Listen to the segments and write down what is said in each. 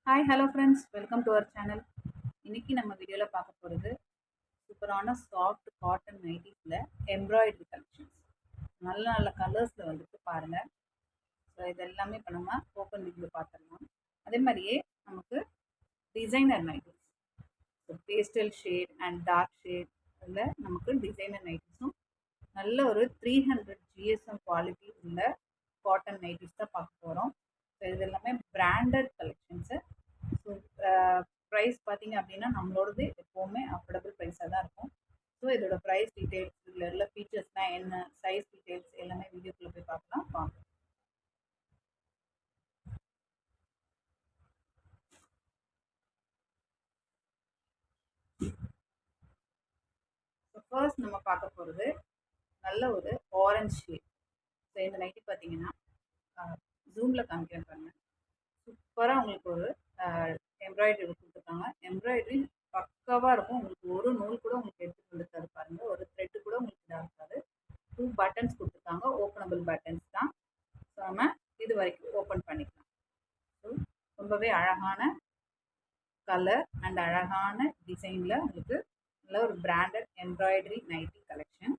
Hi hello friends, welcome to our channel. இன்னைக்கு நம்ம வீடியோவில் பார்க்க போகிறது சூப்பரான சாஃப்ட் காட்டன் நைட்டிஸில் எம்ப்ராய்டரி கலெக்ஷன்ஸ். நல்ல நல்ல கலர்ஸில் வந்துட்டு பாருங்கள். ஸோ இது எல்லாமே இப்போ நம்ம ஓப்பன் வீடியோ பார்த்துடலாம். அதே மாதிரியே நமக்கு designer nighties, so pastel shade and dark shade அதில் நமக்கு டிசைனர் நைட்டிஸும் நல்ல ஒரு 300 GSM குவாலிட்டி உள்ள காட்டன் நைட்டிஸ் தான் பார்க்க போகிறோம். ஸோ இது எல்லாமே பிராண்டட் கலெக்ஷன்ஸு. ஸோ ப்ரைஸ் பார்த்தீங்க அப்படின்னா நம்மளோடது எப்போவுமே அஃபோர்டபுள் ப்ரைஸாக தான் இருக்கும். ஸோ இதோட ப்ரைஸ் டீட்டெயில்ஸ், இதில் உள்ள ஃபீச்சர்ஸ்லாம் என்ன, சைஸ் டீட்டெயில்ஸ் எல்லாமே வீடியோக்குள்ளே போய் பார்க்கலாம் வாங்க. ஸோ ஃபர்ஸ்ட் நம்ம பார்க்க போகிறது நல்ல ஒரு ஆரஞ்ச் ஷேட். ஸோ இந்த நைட்டி பார்த்தீங்கன்னா ஜூமில் காமிக்கிறேன் பாருங்க. சூப்பராக உங்களுக்கு ஒரு எம்ப்ராய்டரி கொடுத்துருக்காங்க. எம்ப்ராய்டரி பக்காவாக இருக்கும். உங்களுக்கு ஒரு நூல் கூட உங்களுக்கு எடுத்து கொடுத்தாரு பாருங்க, ஒரு த்ரெட்டு கூட உங்களுக்கு இதாக இருக்காது. 2 பட்டன்ஸ் கொடுத்துருக்காங்க, ஓப்பனபிள் பட்டன்ஸ் தான். ஸோ நம்ம இது வரைக்கும் ஓப்பன் பண்ணிக்கலாம். ஸோ ரொம்பவே அழகான கலர் அண்ட் அழகான டிசைனில் உங்களுக்கு நல்ல ஒரு branded embroidery nightie collection.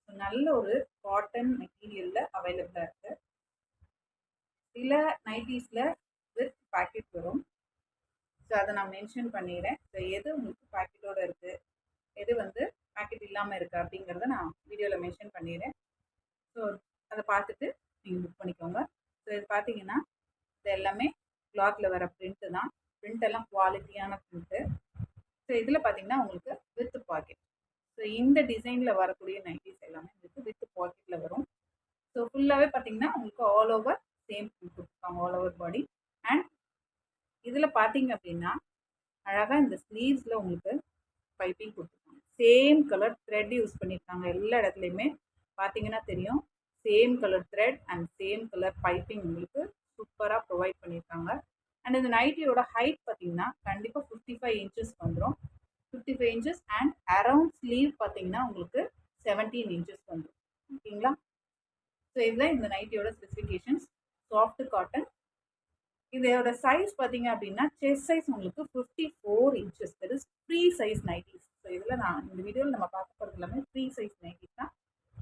So நல்ல ஒரு காட்டன் மெட்டீரியலில் அவைலபிளாக இருக்குது. சில நைட்டிஸில் வித் பேக்கெட் வரும். ஸோ அதை நான் மென்ஷன் பண்ணிடுறேன். ஸோ எது உங்களுக்கு பேக்கெட்டோடு இருக்குது, எது வந்து பேக்கெட் இல்லாமல் இருக்குது அப்படிங்கிறத நான் வீடியோவில் மென்ஷன் பண்ணிடுறேன். ஸோ அதை பார்த்துட்டு நீங்கள் புக் பண்ணிக்கோங்க. ஸோ இது பார்த்தீங்கன்னா இது எல்லாமே கிளாத்தில் வர பிரிண்ட்டு தான். பிரிண்ட் எல்லாம் குவாலிட்டியான பிரிண்ட்டு. ஸோ இதில் பார்த்தீங்கன்னா உங்களுக்கு வித் பாக்கெட். ஸோ இந்த டிசைனில் வரக்கூடிய நைட்டிஸ் எல்லாமே உங்களுக்கு வித் பாக்கெட்டில் வரும். ஸோ ஃபுல்லாகவே பார்த்தீங்கன்னா உங்களுக்கு ஆல் ஓவர் சேம் பிரிண்ட் கொடுத்துருக்காங்க, ஆல் ஓவர் பாடி. அண்ட் இதில் பார்த்தீங்க அப்படின்னா அழகாக இந்த ஸ்லீவ்ஸில் உங்களுக்கு பைப்பிங் கொடுத்துருக்காங்க. சேம் கலர் த்ரெட் யூஸ் பண்ணியிருக்காங்க. எல்லா இடத்துலையுமே பார்த்தீங்கன்னா தெரியும், same colour thread and same colour piping உங்களுக்கு சூப்பராக ப்ரொவைட் பண்ணியிருக்காங்க. அண்ட் இந்த நைட்டியோட ஹைட் பார்த்தீங்கன்னா கண்டிப்பாக 55 இன்ச்சஸ் வந்துடும். 55 இன்ச்சஸ் அண்ட் அரவுண்ட் ஸ்லீவ் பார்த்தீங்கன்னா உங்களுக்கு 17 இன்ச்சஸ் வந்துடும். ஓகேங்களா? ஸோ இதுதான் இந்த நைட்டியோட ஸ்பெசிஃபிகேஷன்ஸ். Soft cotton. இதோட சைஸ் பார்த்தீங்க அப்படின்னா செஸ்ட் சைஸ் உங்களுக்கு 54 inches. That is free size nighties. So இதில் நான் இந்த வீடியோவில் நம்ம பார்க்க போகிறது எல்லாமே ஃப்ரீ சைஸ் நைட்டிஸ் தான்.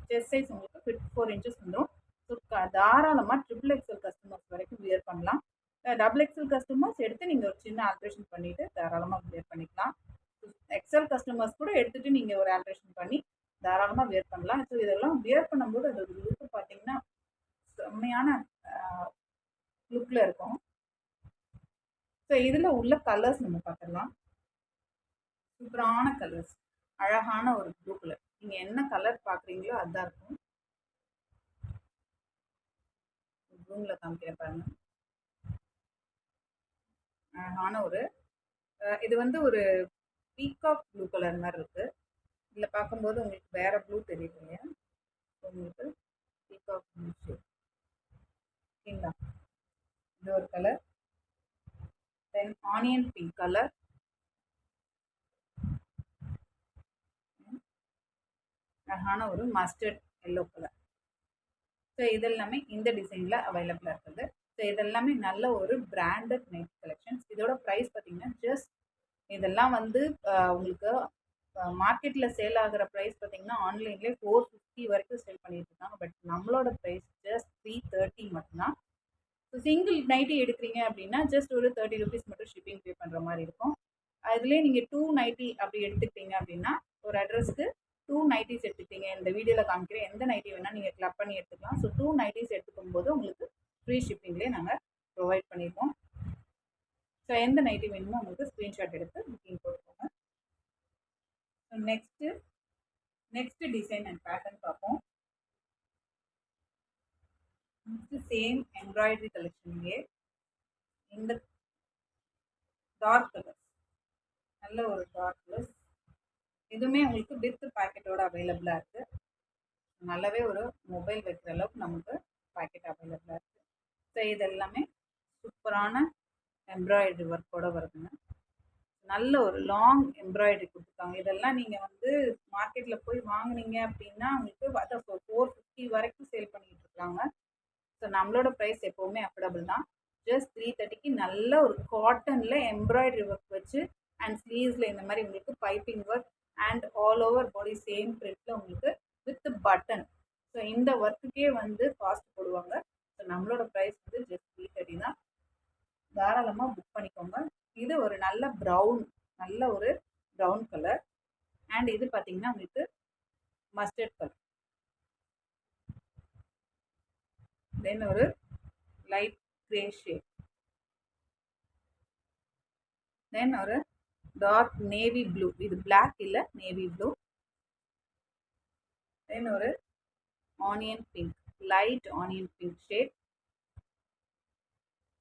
செஸ்ட் சைஸ் உங்களுக்கு 54 இன்ச்சஸ் வந்துடும். ஸோ தாராளமாக XXL கஸ்டமர்ஸ் வரைக்கும் வியர் பண்ணலாம். XXL கஸ்டமர்ஸ் எடுத்து நீங்கள் ஒரு சின்ன ஆல்ட்ரேஷன் பண்ணிவிட்டு தாராளமாக வியர் பண்ணிக்கலாம். எக்ஸல் கஸ்டமர்ஸ் கூட எடுத்துகிட்டு நீங்கள் ஒரு ஆல்ட்ரேஷன் பண்ணி தாராளமாக வியர் பண்ணலாம். ஸோ இதெல்லாம் வியர் பண்ணும்போது அதோட லுக்கு பார்த்தீங்கன்னா செம்மையான லுக்கில் இருக்கும். ஸோ இதில் உள்ள கலர்ஸ் நம்ம பார்த்துடலாம். சூப்பரான கலர்ஸ், அழகான ஒரு ப்ளூ கலர். நீங்கள் என்ன கலர் பார்க்குறீங்களோ அதுதான் இருக்கும். ப்ளூவில் காமிக்கிறேன் பாருங்க. அழகான ஒரு இது வந்து ஒரு பீகாக் ப்ளூ கலர் மாதிரி இருக்குது. இதில் பார்க்கும்போது உங்களுக்கு வேறு ப்ளூ தெரியுது இல்லையா? உங்களுக்கு பீகாக் ப்ளூ ஷேட். ஓகேங்களா? இது ஒரு கலர். தென் ஆனியன் பிங்க் கலர், அழகான ஒரு மஸ்டர்ட் எல்லோ கலர். ஸோ இதெல்லாமே இந்த டிசைனில் அவைலபிளாக இருக்குது. ஸோ இதெல்லாமே நல்ல ஒரு பிராண்டட் நைட் கலெக்ஷன்ஸ். இதோட ப்ரைஸ் பார்த்தீங்கன்னா ஜஸ்ட் இதெல்லாம் வந்து உங்களுக்கு மார்க்கெட்டில் சேல் ஆகிற ப்ரைஸ் பார்த்தீங்கன்னா ஆன்லைன்லேயே 450 வரைக்கும் சேல் பண்ணிட்டு இருக்காங்க. பட் நம்மளோட ப்ரைஸ் ஜஸ்ட் 330 மட்டும்தான். ஸோ சிங்கிள் நைட்டி எடுக்கிறீங்க அப்படின்னா ஜஸ்ட் ஒரு 30 ருபீஸ் மட்டும் ஷிப்பிங் பே பண்ணுற மாதிரி இருக்கும். அதுலேயே நீங்கள் 2 நைட்டி அப்படி எடுத்துக்கிட்டீங்க அப்படின்னா ஒரு அட்ரஸ்க்கு 2 நைட்டிஸ் எடுத்துக்கிட்டீங்க. இந்த வீடியோவில் காமிக்கிற எந்த நைட்டி வேணால் நீங்கள் கிளப் பண்ணி எடுத்துக்கலாம். ஸோ 2 நைட்டிஸ் எடுத்துக்கும் போது உங்களுக்கு ஃப்ரீ ஷிப்பிங்லேயே நாங்கள் ப்ரொவைட் பண்ணியிருக்கோம். ஸோ எந்த நைட்டி வேணுமோ உங்களுக்கு ஸ்க்ரீன்ஷாட் எடுத்து புக்கிங் போட்டுக்கோங்க. So next design and pattern பார்ப்போம். நெக்ஸ்ட்டு சேம் எம்ப்ராய்டரி கலெக்ஷன்லேயே இந்த டார்க் கலர்ஸ், நல்ல ஒரு டார்க் கலர்ஸ். இதுவுமே உங்களுக்கு வித் பேக்கெட்டோட அவைலபிளாக இருக்குது. நல்லாவே ஒரு மொபைல் வைக்கிற அளவுக்கு நமக்கு பேக்கெட் அவைலபிளாக இருக்குது. ஸோ இது எல்லாமே சூப்பரான எம்ப்ராய்டரி ஒர்க்கோடு வருதுங்க. நல்ல ஒரு லாங் எம்ப்ராய்டரி கொடுத்துருக்காங்க. இதெல்லாம் நீங்கள் வந்து மார்க்கெட்டில் போய் வாங்கினீங்க அப்படின்னா உங்களுக்கு அதை 450 வரைக்கும் சேல் பண்ணிகிட்டு இருக்காங்க. ஸோ நம்மளோட ப்ரைஸ் எப்போவுமே அஃபோர்டபுள் தான். ஜஸ்ட் 330க்கு நல்ல ஒரு காட்டனில் எம்ப்ராய்டரி ஒர்க் வச்சு அண்ட் ஸ்லீவ்ஸில் இந்த மாதிரி உங்களுக்கு piping work and all over body same பிரிண்டில் உங்களுக்கு வித் பட்டன். ஸோ இந்த ஒர்க்குக்கே வந்து காஸ்ட் போடுவாங்க. ஸோ நம்மளோட ப்ரைஸ் வந்து ஜஸ்ட் 330 தான். தாராளமாக புக் பண்ணிக்கோங்க. இது ஒரு நல்ல நல்ல ஒரு ப்ரௌன் கலர் அண்ட் இது பார்த்தீங்கன்னா உங்களுக்கு மஸ்டர்ட் கலர். தென் ஒரு லைட் கிரே ஷேட். தென் ஒரு டார்க் நேவி ப்ளூ. இது பிளாக் இல்லை, நேவி ப்ளூ. தென் ஒரு onion pink, light onion pink shade.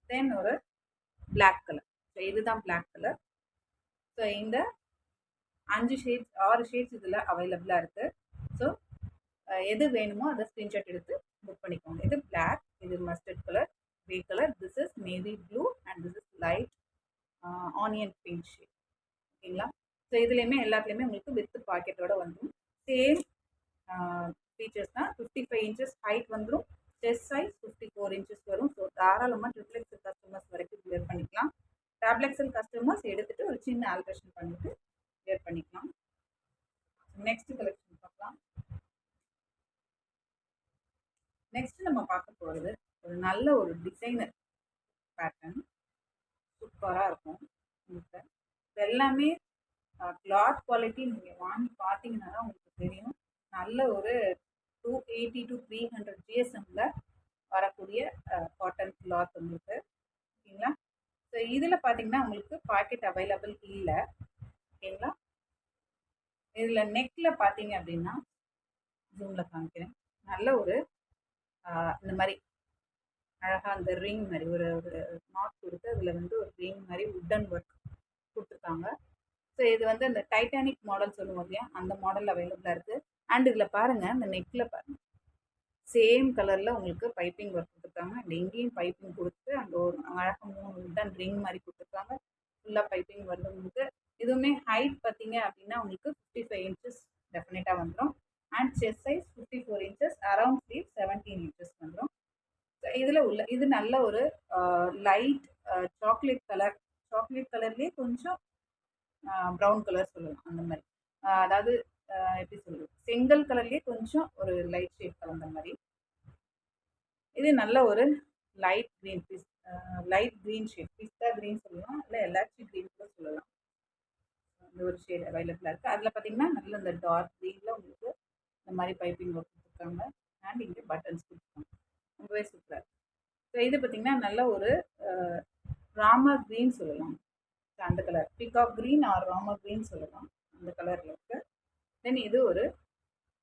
Then ஒரு பிளாக் கலர். ஸோ இதுதான் பிளாக் கலர். ஸோ இந்த 6 ஷேட்ஸ் இதில் அவைலபிளாக இருக்குது. ஸோ எது வேணுமோ அதை ஸ்க்ரீன்ஷாட் எடுத்து புக் பண்ணிக்கோங்க. இது பிளாக், இது mustard colour, grey colour, this is navy blue and this is light onion pink shade. ஓகேங்களா? ஸோ இதுலேயுமே எல்லாத்துலேயுமே உங்களுக்கு வித் பாக்கெட்டோட வந்துடும். சேம் ஃபீச்சர்ஸ் தான். 55 இன்ச்சஸ் ஹைட் வந்துடும். செஸ்ட் சைஸ் 54 இன்ச்சஸ் வரும். ஸோ தாராளமாக XXL கஸ்டமர்ஸ் வரைக்கும் வியர் பண்ணிக்கலாம். XXL கஸ்டமர்ஸ் எடுத்துகிட்டு ஒரு சின்ன ஆல்ட்ரேஷன் பண்ணிவிட்டு வியர் பண்ணிக்கலாம். நெக்ஸ்ட் கலெக்ஷன் பார்க்கலாம். நெக்ஸ்ட் நம்ம பார்க்க போகிறது ஒரு நல்ல ஒரு டிசைனர் பேட்டர்ன். சூப்பராக இருக்கும். உங்களுக்கு எல்லாமே கிளாத் குவாலிட்டி நீங்கள் வாங்கி பார்த்தீங்கன்னா தான் உங்களுக்கு தெரியும். நல்ல ஒரு 280 to 300 GSMல வரக்கூடிய காட்டன் கிளாத் உங்களுக்கு. ஓகேங்களா? ஸோ இதில் பார்த்தீங்கன்னா உங்களுக்கு பாக்கெட் அவைலபிள் இல்லை. ஓகேங்களா? இதில் நெக்கில் பார்த்தீங்க அப்படின்னா ஜூமில் காமிக்கிறேன். நல்ல ஒரு இந்த மாதிரி அழகாக அந்த ரிங் மாதிரி ஒரு நாட் கொடுத்து அதில் வந்து ஒரு ரிங் மாதிரி உட்டன் ஒர்க் கொடுத்துருக்காங்க. ஸோ இது வந்து அந்த டைட்டானிக் மாடல் சொல்லுவோம் இல்லையா, அந்த மாடல் அவைலபிளாக இருக்குது. அண்ட் இதில் பாருங்கள், அந்த நெக்கில் பாருங்கள் சேம் கலரில் உங்களுக்கு பைப்பிங் ஒர்க் கொடுத்துருக்காங்க. அண்ட் எங்கேயும் பைப்பிங் கொடுத்து அங்கே ஒரு அழகாக 3 உட்டன் ரிங் மாதிரி கொடுத்துருக்காங்க. ஃபுல்லாக பைப்பிங் வருது உங்களுக்கு. இதுவுமே ஹைட் பார்த்தீங்க அப்படின்னா உங்களுக்கு 55 இன்ச்சஸ் டெஃபினட்டாக வந்துடும். And chest size 54 inches, around sleeve 17 inches வந்துடும். இதில் இது நல்ல ஒரு லைட் சாக்லேட் கலர்லேயே கொஞ்சம் ப்ரௌன் கலர் சொல்லலாம். அந்த மாதிரி அதாவது எப்படி சொல்கிறது, செங்கல் கலர்லேயே கொஞ்சம் ஒரு லைட் ஷேட் கலந்த மாதிரி. இது நல்ல ஒரு லைட் க்ரீன் ஷேட், பிஸ்தா க்ரீன் சொல்லலாம், இல்லை எலாச்சி க்ரீன் கூட சொல்லலாம். அந்த ஒரு ஷேட் அவைலபிளாக இருக்குது. அதில் பார்த்தீங்கன்னா நல்ல இந்த டார்க் க்ரீனில் உங்களுக்கு இந்த மாதிரி பைப்பிங் ஒர்க் கொடுத்துருக்காங்க. அண்ட் இங்கே பட்டன்ஸ் கொடுத்துருக்காங்க. ரொம்பவே சூப்பராக. ஸோ இது பார்த்திங்கன்னா நல்ல ஒரு ராமா க்ரீன் சொல்லலாம். அந்த colour peacock green R Rama green சொல்லலாம். அந்த கலரில் இருக்குது. தென் இது ஒரு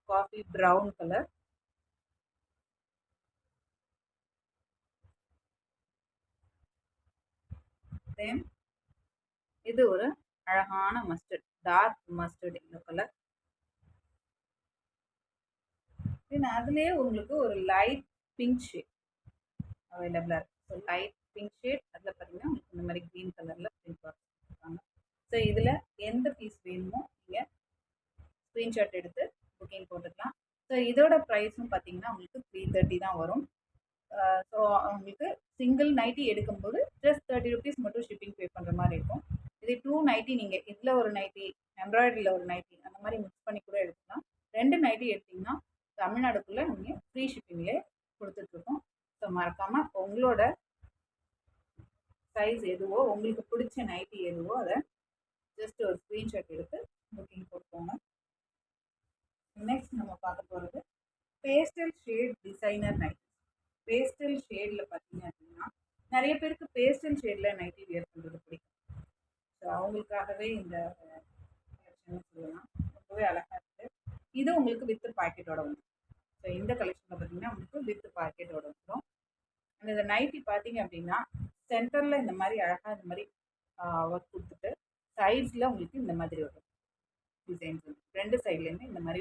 காஃபி ப்ரௌன் கலர். தென் இது ஒரு அழகான மஸ்டர்ட், டார்க் மஸ்டர்ட் இந்த கலர். தென் அதுலேயே உங்களுக்கு ஒரு லைட் பிங்க் ஷேட் அவைலபிளாக இருக்குது. ஸோ லைட் பிங்க் ஷேட் அதில் பார்த்தீங்கன்னா உங்களுக்கு இந்த மாதிரி க்ரீன் கலரில் பிரிண்ட் ஒர்க் கொடுத்துருக்காங்க. ஸோ இதில் எந்த பீஸ் வேணுமோ நீங்கள் ஸ்க்ரீன்ஷாட் எடுத்து புக்கிங் போட்டுக்கலாம். ஸோ இதோட ப்ரைஸும் பார்த்தீங்கன்னா உங்களுக்கு 330 தான் வரும். ஸோ உங்களுக்கு சிங்கிள் நைட்டி எடுக்கும்போது ஜஸ்ட் 30 rupees மட்டும் ஷிப்பிங் பே பண்ணுற மாதிரி இருக்கும். இது 2 நைட்டி நீங்கள் இதில் ஒரு நைட்டி, எம்ப்ராய்டரியில் ஒரு நைட்டி, அந்த மாதிரி மிக்ஸ் பண்ணி கூட எடுத்துக்கலாம். 2 நைட்டி எடுத்திங்கன்னா தமிழ்நாடுக்குள்ளே நீங்கள் ஃப்ரீ ஷிப்பிங்லேயே கொடுத்துட்ருக்கோம். ஸோ மறக்காமல் உங்களோட சைஸ் எதுவோ, உங்களுக்கு பிடிச்ச நைட்டி எதுவோ அதை ஜஸ்ட் ஒரு ஸ்க்ரீன்ஷாட் எடுத்து புக்கிங் போட்டுக்கோங்க. நெக்ஸ்ட் நம்ம பார்க்க போகிறது pastel shade designer nighty. Pastel ஷேடில் பார்த்தீங்க அப்படின்னா நிறைய பேருக்கு பேஸ்டல் ஷேடில் நைட்டி வியர் பண்ணுறது பிடிக்கும். ஸோ அவங்களுக்காகவே இந்த கலெக்ஷன் சொல்லலாம். ரொம்பவே அழகாக இருக்குது. இது உங்களுக்கு வித் பாக்கெட்டோட வந்துடும். ஸோ இந்த கலெக்ஷனில் பார்த்தீங்கன்னா உங்களுக்கு வித் பாக்கெட்டோட வந்துடும். அண்ட் இந்த நைட்டி பார்த்தீங்க அப்படின்னா சென்டரில் இந்த மாதிரி அழகாக இந்த மாதிரி ஒர்க் கொடுத்துட்டு சைட்ஸில் உங்களுக்கு இந்த மாதிரி வரும் டிசைன்ஸ் வந்து 2 சைட்லேயுமே இந்த மாதிரி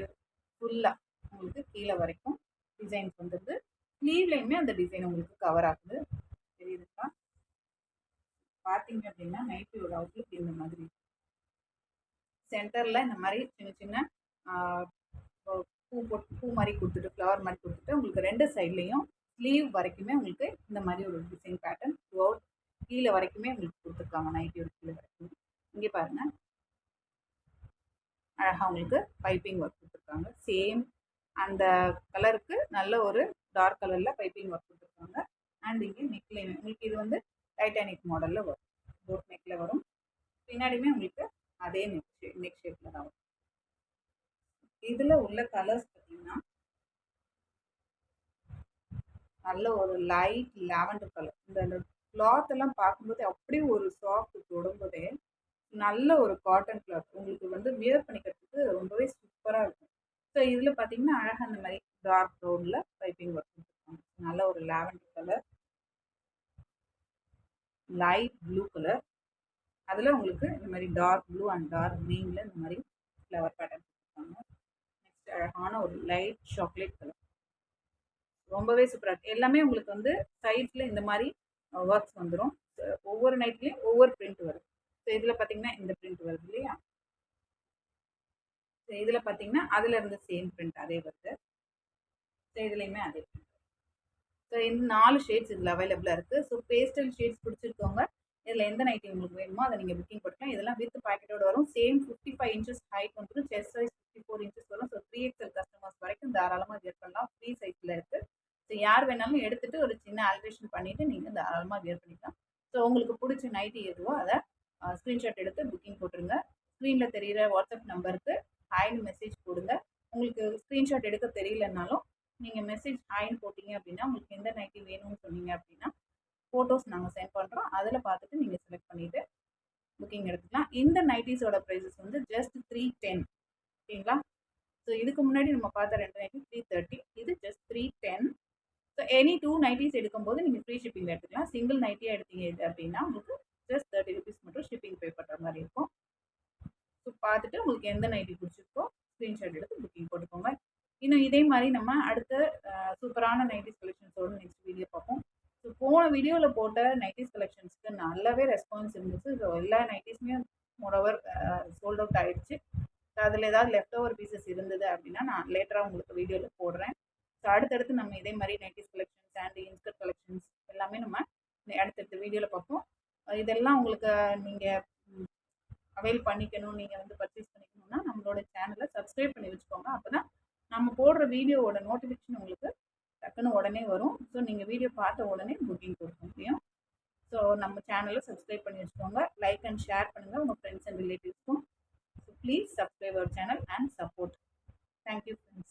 ஃபுல்லாக உங்களுக்கு கீழே வரைக்கும் டிசைன்ஸ் வந்துடுது. ஸ்லீவ்லையுமே அந்த டிசைன் உங்களுக்கு கவர் ஆகுது. தெரியுதுங்களா? பார்த்தீங்க அப்படின்னா நைட்டியோட அவுட்லுக் இந்த மாதிரி சென்டரில் இந்த மாதிரி சின்ன சின்ன பூ மாதிரி கொடுத்துட்டு, ஃப்ளவர் மாதிரி கொடுத்துட்டு உங்களுக்கு 2 சைட்லேயும் ஸ்லீவ் வரைக்குமே உங்களுக்கு இந்த மாதிரி ஒரு டிசைன் பேட்டர்ன் த்ரூ அவுட் கீழே வரைக்குமே உங்களுக்கு கொடுத்துருக்காங்க. நைட்டியோட கீழே வரைக்கும் இங்கே பாருங்கள், அழகாக உங்களுக்கு பைப்பிங் ஒர்க் கொடுத்துருக்காங்க. சேம் அந்த கலருக்கு நல்ல ஒரு டார்க் கலரில் பைப்பிங் ஒர்க் கொடுத்துருக்காங்க. அண்ட் இங்கே நெக்லைன் உங்களுக்கு இது வந்து டைட்டானிக் மாடலில் வரும், போட் நெக்கில் வரும். பின்னாடியுமே உங்களுக்கு அதே நெக் ஷேப்பில் தான் வரும். இதில் உள்ள கலர்ஸ் பார்த்தீங்கன்னா நல்ல ஒரு லைட் லாவெண்டர் கலர். இந்த கிளாத் எல்லாம் பார்க்கும்போது அப்படியே ஒரு சாஃப்ட் தொடும்போதே நல்ல ஒரு காட்டன் கிளாத் உங்களுக்கு வந்து வியர் பண்ணிக்கிறதுக்கு ரொம்பவே சூப்பராக இருக்கும். ஸோ இதில் பார்த்தீங்கன்னா அழகாக அந்த மாதிரி டார்க் ப்ரௌனில் பைப்பிங் ஒர்க் கொடுத்துருக்காங்க. நல்ல ஒரு lavender colour, light blue colour, அதில் உங்களுக்கு இந்த மாதிரி டார்க் ப்ளூ அண்ட் டார்க் க்ரீனில் இந்த மாதிரி ஃப்ளவர் பேட்டர்ன் கொடுத்துருக்காங்க. நெக்ஸ்ட் அழகான ஒரு லைட் சாக்லேட் கலர், ரொம்பவே சூப்பராக இருக்குது. எல்லாமே உங்களுக்கு வந்து சைட்ஸில் இந்த மாதிரி ஒர்க்ஸ் வந்துடும். ஒவ்வொரு நைட்லேயும் ஒவ்வொரு பிரிண்ட் வரும். ஸோ இதில் பார்த்தீங்கன்னா இந்த பிரிண்ட் வருது இல்லையா, ஸோ இதில் பார்த்தீங்கன்னா அதில் இருந்து சேம் பிரிண்ட் அதே வருது. ஸோ இதுலேயுமே அதே பிரிண்ட். ஸோ இந்த 4 ஷேட்ஸ் இதில் அவைலபிளாக இருக்குது. ஸோ பேஸ்டல் ஷேட்ஸ் பிடிச்சிருக்கவங்க இதில் எந்த நைட்டி உங்களுக்கு வேணுமோ அதை நீங்கள் புக்கிங் போட்டுக்கலாம். இதெல்லாம் வித் பாக்கெட்டோடு வரும். சேம் 55 இன்ச்சஸ் ஹைட் வந்துடும். செஸ்ட் சைஸ் 54 இன்ச்சஸ் வரும். ஸோ 3XL கஸ்டமர்ஸ் வரைக்கும் தாராளமாக வியர் பண்ணலாம். ஃப்ரீ சைஸில் இருக்குது. ஸோ யார் வேணாலும் எடுத்துகிட்டு ஒரு சின்ன ஆல்ட்ரேஷன் பண்ணிவிட்டு நீங்கள் தாராளமாக வியர் பண்ணிக்கலாம். ஸோ உங்களுக்கு பிடிச்ச நைட்டி எதுவோ அதை ஸ்க்ரீன்ஷாட் எடுத்து புக்கிங் போட்டுருங்க. ஸ்க்ரீனில் தெரிகிற வாட்ஸ்அப் நம்பருக்கு ஹாய்னு மெசேஜ் போடுங்க. உங்களுக்கு ஸ்க்ரீன்ஷாட் எடுக்க தெரியலனாலும் நீங்கள் மெசேஜ் ஹாய்னு போட்டிங்க அப்படின்னா உங்களுக்கு எந்த நைட்டி வேணும்னு சொன்னீங்க அப்படின்னா ஃபோட்டோஸ் நாங்கள் சென்ட் பண்ணுறோம். அதில் பார்த்துட்டு நீங்கள் செலக்ட் பண்ணிவிட்டு புக்கிங் எடுத்துக்கலாம். இந்த நைட்டிஸோட ப்ரைஸஸ் வந்து ஜஸ்ட் 310. ஓகேங்களா? ஸோ இதுக்கு முன்னாடி நம்ம பார்த்த 2 நைட்டி 330, இது ஜஸ்ட் 310. ஸோ எனி 2 நைட்டிஸ் எடுக்கும்போது நீங்கள் ஃப்ரீ ஷிப்பிங் எடுத்துக்கலாம். சிங்கிள் நைட்டியாக எடுத்தீங்க அப்படின்னா உங்களுக்கு ஜஸ்ட் 30 ருபீஸ் மட்டும் ஷிப்பிங் பே பண்ணுற மாதிரி இருக்கும். ஸோ பார்த்துட்டு உங்களுக்கு எந்த நைட்டி பிடிச்சிருக்கோ ஸ்க்ரீன்ஷாட் எடுத்து புக்கிங் போட்டுக்கோங்க. இன்னும் இதே மாதிரி நம்ம அடுத்த சூப்பரான நைட்டிஸ் கலெக்ஷன்ஸோடு நெக்ஸ்ட் வீடியோ பார்ப்போம். ஸோ போன வீடியோவில் போட்ட நைட்டிஸ் கலெக்ஷன்ஸ்க்கு நல்லாவே ரெஸ்பான்ஸ் இருந்துச்சு. ஸோ எல்லா நைட்டிஸுமே மோரோவர் சோல்ட் அவுட் ஆகிடுச்சு. ஸோ அதில் ஏதாவது லெஃப்ட் ஓவர் பீசஸ் இருந்தது அப்படின்னா நான் லேட்டராக உங்களுக்கு வீடியோவில் போடுறேன். ஸோ அடுத்தடுத்து நம்ம இதே மாதிரி nighties collections and inskirt collections எல்லாமே நம்ம அடுத்தடுத்த வீடியோவில் பார்ப்போம். இதெல்லாம் உங்களுக்கு நீங்கள் அவைல் பண்ணிக்கணும், நீங்கள் வந்து பர்ச்சேஸ் பண்ணிக்கணும்னா நம்மளோட சேனலை சப்ஸ்கிரைப் பண்ணி வச்சுக்கோங்க. அப்போ தான் நம்ம போடுற வீடியோவோட நோட்டிஃபிகேஷன் உங்களுக்கு டக்குன்னு உடனே வரும். ஸோ நீங்கள் வீடியோ பார்த்த உடனே புக்கிங் கொடுக்க முடியும். ஸோ நம்ம சேனலை சப்ஸ்கிரைப் பண்ணி வச்சுக்கோங்க. லைக் அண்ட் ஷேர் பண்ணுங்கள் உங்கள் ஃப்ரெண்ட்ஸ் அண்ட் ரிலேட்டிவ்ஸ்க்கும். So please subscribe our channel and support. Thank you friends.